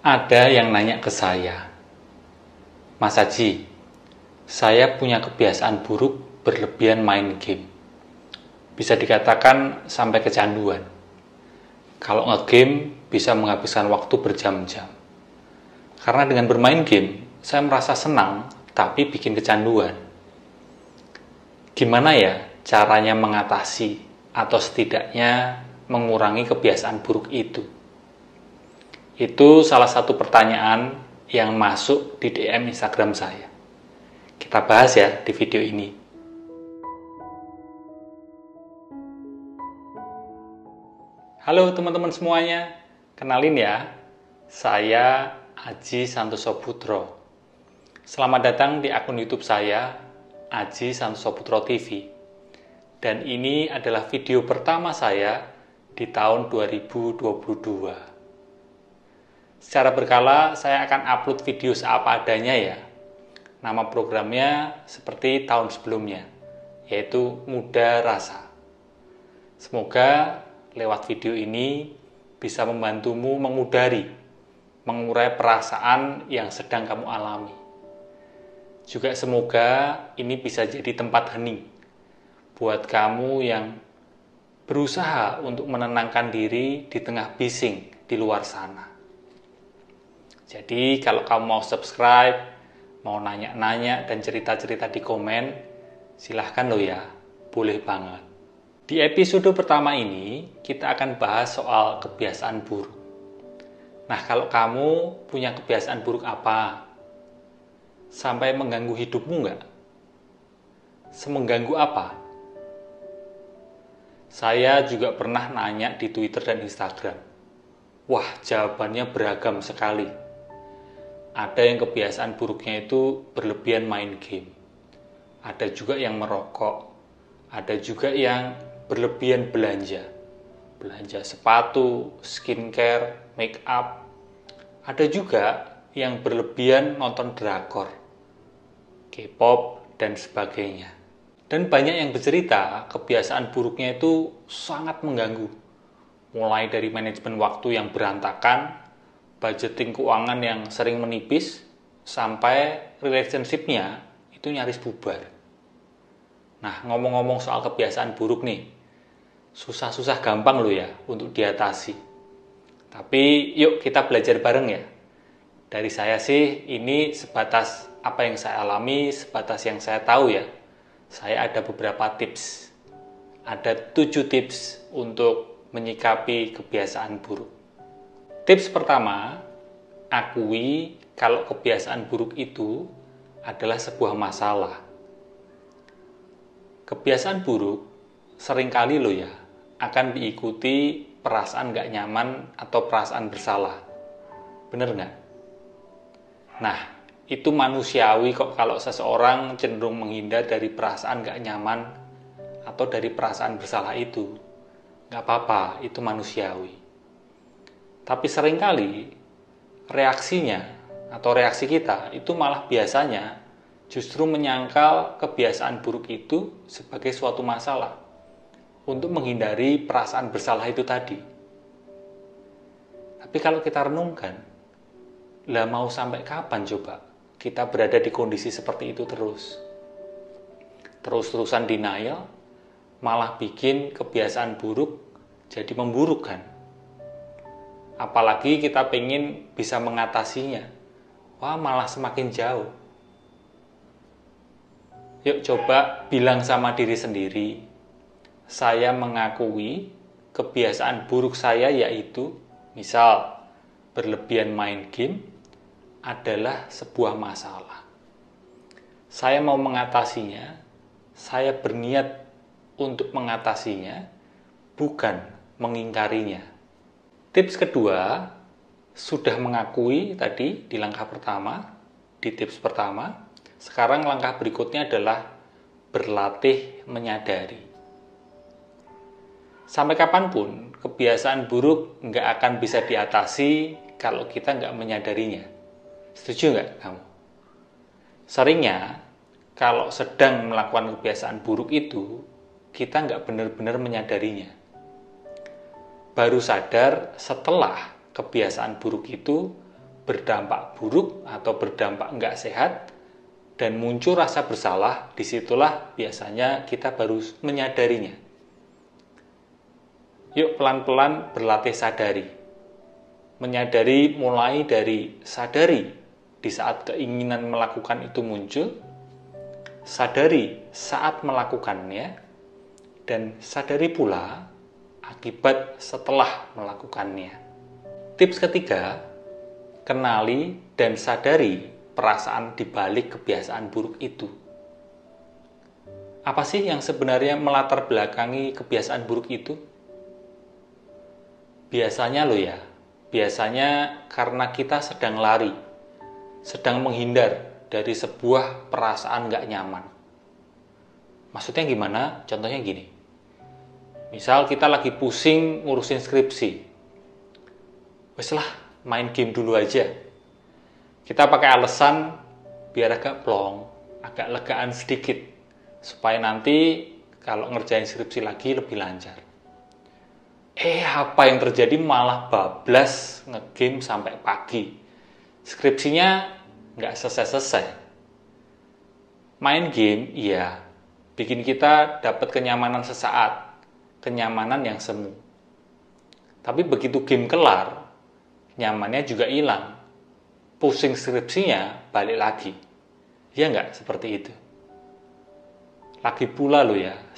Ada yang nanya ke saya, Mas Haji, saya punya kebiasaan buruk berlebihan main game. Bisa dikatakan sampai kecanduan. Kalau nge-game bisa menghabiskan waktu berjam-jam. Karena dengan bermain game, saya merasa senang, tapi bikin kecanduan. Gimana ya caranya mengatasi atau setidaknya mengurangi kebiasaan buruk itu? Itu salah satu pertanyaan yang masuk di DM Instagram saya. Kita bahas ya di video ini. Halo teman-teman semuanya, kenalin ya, saya Aji Santoso Putro. Selamat datang di akun YouTube saya, Aji Santoso Putro TV. Dan ini adalah video pertama saya di tahun 2022. Secara berkala, saya akan upload video seapa adanya ya. Nama programnya seperti tahun sebelumnya, yaitu Muda Rasa. Semoga lewat video ini bisa membantumu mengurai perasaan yang sedang kamu alami. Juga semoga ini bisa jadi tempat hening buat kamu yang berusaha untuk menenangkan diri di tengah bising di luar sana. Jadi kalau kamu mau subscribe, mau nanya-nanya dan cerita-cerita di komen, silahkan loh ya, boleh banget. Di episode pertama ini, kita akan bahas soal kebiasaan buruk. Nah, kalau kamu punya kebiasaan buruk apa? Sampai mengganggu hidupmu nggak? Semengganggu apa? Saya juga pernah nanya di Twitter dan Instagram. Wah, jawabannya beragam sekali. Ada yang kebiasaan buruknya itu berlebihan main game. Ada juga yang merokok. Ada juga yang berlebihan belanja. Belanja sepatu, skincare, make up. Ada juga yang berlebihan nonton drakor, K-pop, dan sebagainya. Dan banyak yang bercerita kebiasaan buruknya itu sangat mengganggu. Mulai dari manajemen waktu yang berantakan, budgeting keuangan yang sering menipis, sampai relationship-nya itu nyaris bubar. Nah, ngomong-ngomong soal kebiasaan buruk nih, susah-susah gampang loh ya untuk diatasi. Tapi yuk kita belajar bareng ya. Dari saya sih, ini sebatas apa yang saya alami, sebatas yang saya tahu ya. Saya ada beberapa tips. Ada 7 tips untuk menyikapi kebiasaan buruk. Tips pertama, akui kalau kebiasaan buruk itu adalah sebuah masalah. Kebiasaan buruk seringkali loh ya, akan diikuti perasaan gak nyaman atau perasaan bersalah. Bener nggak? Nah, itu manusiawi kok kalau seseorang cenderung menghindar dari perasaan gak nyaman atau dari perasaan bersalah itu. Gak apa-apa, itu manusiawi. Tapi seringkali reaksinya atau reaksi kita itu malah biasanya justru menyangkal kebiasaan buruk itu sebagai suatu masalah untuk menghindari perasaan bersalah itu tadi. Tapi kalau kita renungkan, lah mau sampai kapan coba kita berada di kondisi seperti itu terus? Terus-terusan denial malah bikin kebiasaan buruk jadi memburuk kan? Apalagi kita pengen bisa mengatasinya. Wah, malah semakin jauh. Yuk coba bilang sama diri sendiri, saya mengakui kebiasaan buruk saya yaitu, misal, berlebihan main game adalah sebuah masalah. Saya mau mengatasinya, saya berniat untuk mengatasinya, bukan mengingkarinya. Tips kedua, sudah mengakui tadi di langkah pertama, di tips pertama. Sekarang langkah berikutnya adalah berlatih menyadari. Sampai kapanpun, kebiasaan buruk nggak akan bisa diatasi kalau kita nggak menyadarinya. Setuju nggak kamu? Seringnya, kalau sedang melakukan kebiasaan buruk itu, kita nggak benar-benar menyadarinya. Baru sadar setelah kebiasaan buruk itu berdampak buruk atau berdampak nggak sehat, dan muncul rasa bersalah, disitulah biasanya kita baru menyadarinya. Yuk pelan-pelan berlatih sadari. Menyadari mulai dari sadari di saat keinginan melakukan itu muncul, sadari saat melakukannya, dan sadari pula akibat setelah melakukannya. Tips ketiga, kenali dan sadari perasaan di balik kebiasaan buruk itu. Apa sih yang sebenarnya melatar belakangi kebiasaan buruk itu? Biasanya karena kita sedang lari, sedang menghindar dari sebuah perasaan nggak nyaman. Maksudnya gimana? Contohnya gini. Misal kita lagi pusing ngurusin skripsi. Wes lah, main game dulu aja. Kita pakai alasan biar agak plong, agak legaan sedikit, supaya nanti kalau ngerjain skripsi lagi lebih lancar. Apa yang terjadi malah bablas ngegame sampai pagi. Skripsinya nggak selesai-selesai. Main game, iya, bikin kita dapat kenyamanan sesaat, kenyamanan yang semu. Tapi begitu game kelar, nyamannya juga hilang. Pusing skripsinya balik lagi. Ya nggak seperti itu. Lagi pula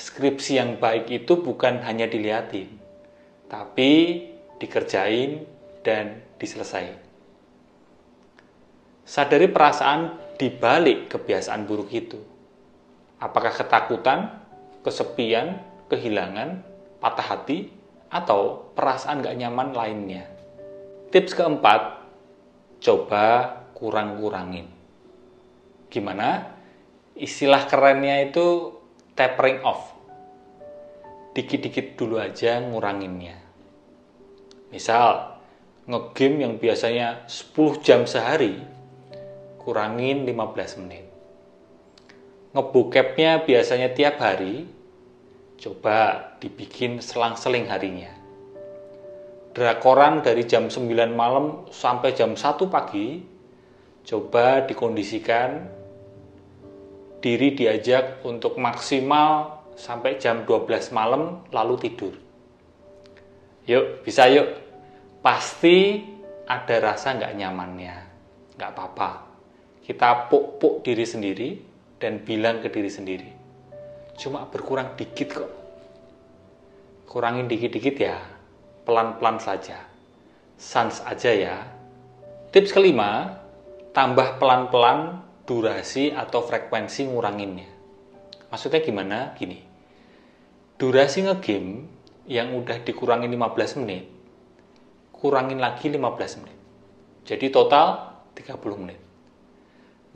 skripsi yang baik itu bukan hanya dilihatin, tapi dikerjain dan diselesaikan. Sadari perasaan di balik kebiasaan buruk itu. Apakah ketakutan, kesepian, kehilangan, patah hati, atau perasaan gak nyaman lainnya. Tips keempat, coba kurang-kurangin. Gimana? Istilah kerennya itu tapering off. Dikit-dikit dulu aja nguranginnya. Misal, ngegame yang biasanya 10 jam sehari, kurangin 15 menit. Ngebokepnya biasanya tiap hari, coba dibikin selang-seling harinya. Drakoran dari jam 9 malam sampai jam 1 pagi, coba dikondisikan, diri diajak untuk maksimal sampai jam 12 malam lalu tidur. Yuk, bisa yuk. Pasti ada rasa nggak nyamannya. Nggak apa-apa. Kita puk-puk diri sendiri dan bilang ke diri sendiri. Cuma berkurang dikit kok. Kurangin dikit-dikit ya. Pelan-pelan saja. Sans aja ya. Tips kelima, tambah pelan-pelan durasi atau frekuensi nguranginnya. Maksudnya gimana? Gini. Durasi ngegame yang udah dikurangin 15 menit, kurangin lagi 15 menit. Jadi total 30 menit.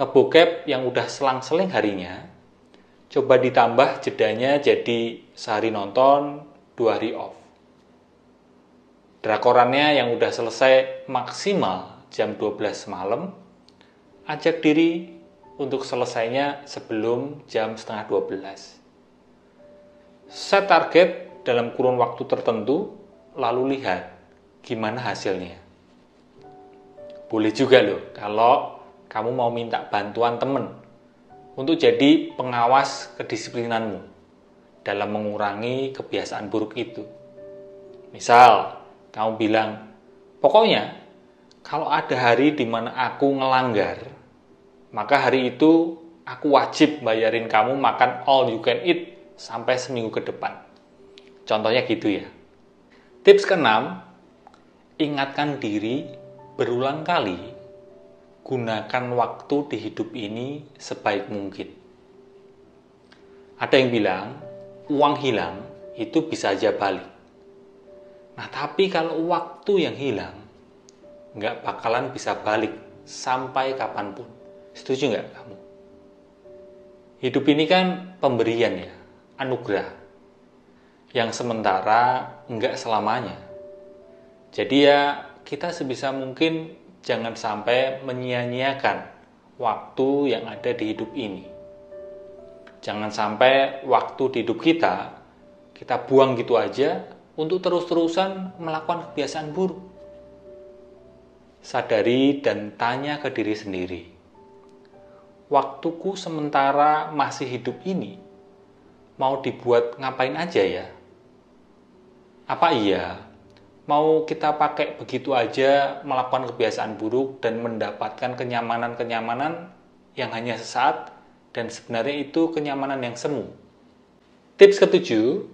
Ngebokep yang udah selang-seling harinya, coba ditambah jedanya jadi sehari nonton, 2 hari off. Drakorannya yang udah selesai maksimal jam 12 malam, ajak diri untuk selesainya sebelum jam setengah 12. Set target dalam kurun waktu tertentu, lalu lihat gimana hasilnya. Boleh juga kalau kamu mau minta bantuan teman untuk jadi pengawas kedisiplinanmu dalam mengurangi kebiasaan buruk itu. Misal, kamu bilang, pokoknya kalau ada hari di mana aku ngelanggar, maka hari itu aku wajib bayarin kamu makan all you can eat sampai seminggu ke depan. Contohnya gitu ya. Tips keenam, ingatkan diri berulang kali, gunakan waktu di hidup ini sebaik mungkin. Ada yang bilang, uang hilang itu bisa aja balik. Nah, tapi kalau waktu yang hilang, nggak bakalan bisa balik sampai kapanpun. Setuju nggak kamu? Hidup ini kan pemberian ya, anugerah. Yang sementara nggak selamanya. Jadi ya, kita sebisa mungkin jangan sampai menyia-nyiakan waktu yang ada di hidup ini. Jangan sampai waktu di hidup kita buang gitu aja untuk terus-terusan melakukan kebiasaan buruk. sadari dan tanya ke diri sendiri. Waktuku sementara masih hidup ini, mau dibuat ngapain aja ya? Apa iya mau kita pakai begitu aja melakukan kebiasaan buruk dan mendapatkan kenyamanan-kenyamanan yang hanya sesaat dan sebenarnya itu kenyamanan yang semu? Tips ketujuh,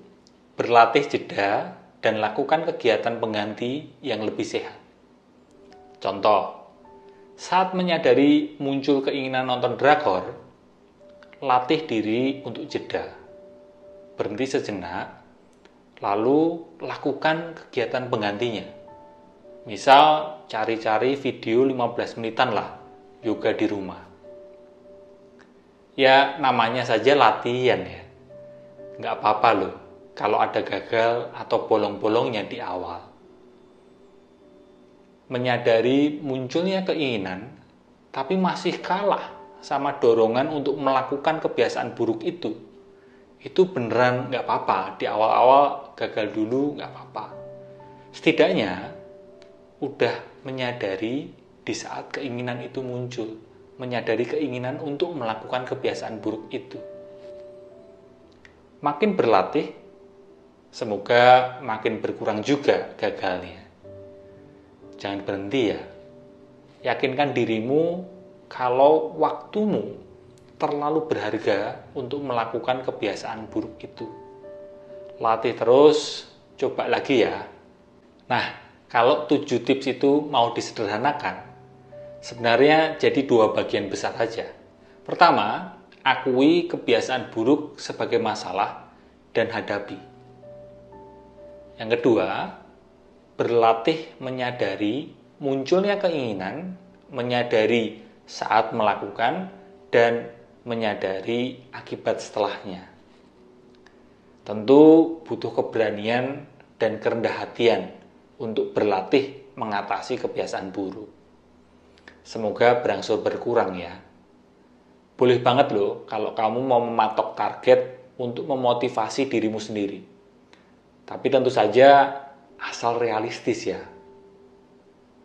berlatih jeda dan lakukan kegiatan pengganti yang lebih sehat. Contoh, saat menyadari muncul keinginan nonton drakor, latih diri untuk jeda. Berhenti sejenak, lalu lakukan kegiatan penggantinya. Misal, cari-cari video 15 menitan lah, yoga di rumah. Ya, namanya saja latihan ya. Nggak apa-apa loh, kalau ada gagal atau bolong-bolongnya di awal. Menyadari munculnya keinginan, tapi masih kalah sama dorongan untuk melakukan kebiasaan buruk itu beneran nggak apa-apa. Di awal-awal gagal dulu nggak apa-apa. Setidaknya udah menyadari di saat keinginan itu muncul, menyadari keinginan untuk melakukan kebiasaan buruk itu. Makin berlatih, semoga makin berkurang juga gagalnya. Jangan berhenti ya. Yakinkan dirimu kalau waktumu terlalu berharga untuk melakukan kebiasaan buruk itu. Latih terus, coba lagi ya. Nah, kalau 7 tips itu mau disederhanakan, sebenarnya jadi 2 bagian besar saja. Pertama, akui kebiasaan buruk sebagai masalah dan hadapi. Yang kedua, berlatih menyadari munculnya keinginan, menyadari saat melakukan, dan menyadari akibat setelahnya. Tentu butuh keberanian dan kerendah hatian untuk berlatih mengatasi kebiasaan buruk. Semoga berangsur berkurang ya. Boleh banget loh kalau kamu mau mematok target untuk memotivasi dirimu sendiri. Tapi tentu saja asal realistis ya.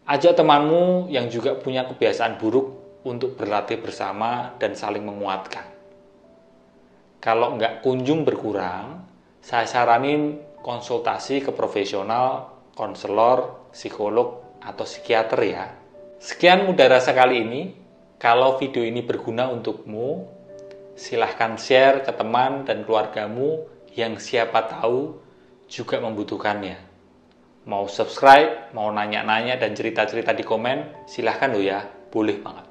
Ajak temanmu yang juga punya kebiasaan buruk untuk berlatih bersama dan saling menguatkan. Kalau nggak kunjung berkurang, saya saranin konsultasi ke profesional, konselor, psikolog, atau psikiater ya. Sekian Mudah Rasa kali ini. Kalau video ini berguna untukmu, silahkan share ke teman dan keluargamu yang siapa tahu juga membutuhkannya. Mau subscribe, mau nanya-nanya dan cerita-cerita di komen, silahkan loh ya, boleh banget.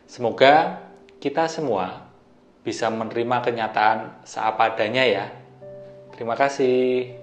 Semoga kita semua bisa menerima kenyataan seapa adanya ya. Terima kasih.